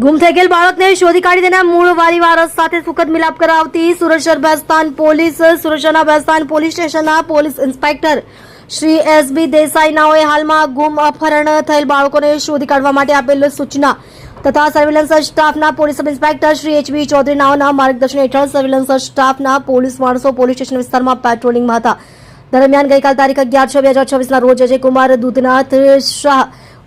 ગુમ થઈ ગયેલ બાળકને શોધી કાઢી તેના મૂળ વાલી વારસ સાથે સુખદ મિલાપ કરાવતી સુરત શહેર ભેસ્તાન પોલીસ સુરત શહેરના ભેસ્તાન પોલીસ સ્ટેશનના police inspector Shri S B Desai નાઓએ હાલમાં ગુમ અપહરણ થયેલ બાળકોને શોધી કાઢવા માટે આપેલ સૂચના તથા સર્વેલન્સ સ્ટાફના police sub inspector Shri H B Chaudhary નાઓના માર્ગદર્શન હેઠળ સર્વેલન્સ સ્ટાફના પોલીસ માણસો પોલીસ સ્ટેશન વિસ્તારમાં પેટ્રોલિંગમાં હતા. દરમિયાન ગઈકાલ તારીખ 11/6/2024 ના રોજ અજયકુમાર દૂધનાથ શાહ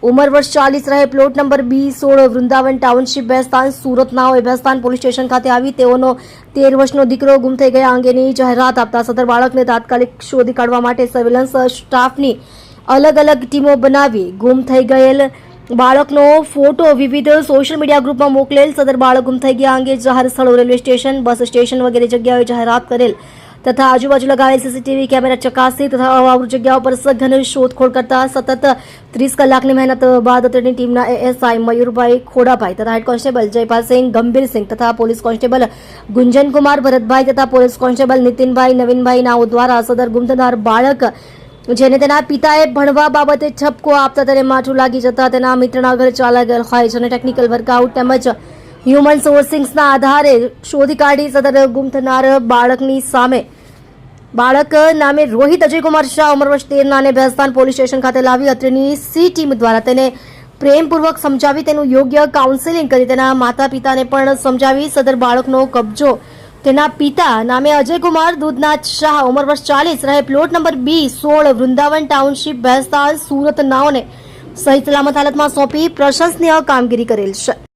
ઉંમર વર્ષ 40 રહે plot number B16 Vrindavan township Bhestan Surat નાઓએ ભેસ્તાન પોલીસ સ્ટેશન ખાતે આવી તેઓનો 13 વર્ષનો દીકરો ગુમ થઈ ગયા અંગેની જાહેરાત આપતા સદર બાળકને તાત્કાલિક શોધી કાઢવા માટે સર્વેલન્સ સ્ટાફની અલગ અલગ ટીમો બનાવી ગુમ થઈ ગયેલ બાળકનો ફોટો વિવિધ સોશિયલ મીડિયા ગ્રુપમાં મોકલેલ. સદર બાળક ગુમ થઈ ગયા અંગે જાહેર સ્થળો રેલવે સ્ટેશન બસ સ્ટેશન વગેરે જગ્યાએ જાહેરાત કરેલ તથા આજુબાજુ લગાવેલ સીસીટીવી કેમેરા ચકાસી તથા અવાવૃત જગ્યાઓ પર સઘન શોધખોળ કરતા સતત 30 કલાકની મહેનત બાદ તેની ટીમના એએસઆઈ મયુરભાઈ ખોડાભાઈ તથા હેડ કોન્સ્ટેબલ જયપાલસિંહ ગંભીરસિંહ તથા પોલીસ કોન્સ્ટેબલ ગુંજનકુમાર ભરતભાઈ તથા પોલીસ કોન્સ્ટેબલ નીતિનભાઈ નવીનભાઈ નાઓ દ્વારા સદર ગુમ થનાર બાળક જેને તેના પિતાએ ભણવા બાબતે ઠપકો આપતા તેને માઠું લાગી જતા તેના મિત્રના ઘરે ચાલા ગયેલ હોય અને ટેકનિકલ વર્કઆઉટ તેમજ હ્યુમન સોર્સિંગ્સના આધારે શોધી કાઢી સદર ગુમ થનાર બાળકની સામે બાળક નામે રોહિત અજયકુમાર શાહ ઉંમર વર્ષ 13 નાને ભેસ્તાન પોલીસ સ્ટેશન ખાતે લાવી અત્રેની સી ટીમ દ્વારા તેને પ્રેમપૂર્વક સમજાવી તેનું યોગ્ય કાઉન્સેલિંગ કરી તેના માતા પિતાને પણ સમજાવી સદર બાળકનો કબજો તેના પિતા નામે અજયકુમાર દૂધનાથ શાહ ઉંમર વર્ષ 40 રહે plot number B16 Vrindavan township Bhestan Surat નાઓને સહી સલામત હાલતમાં સોંપી પ્રશંસનીય કામગીરી કરેલ છે.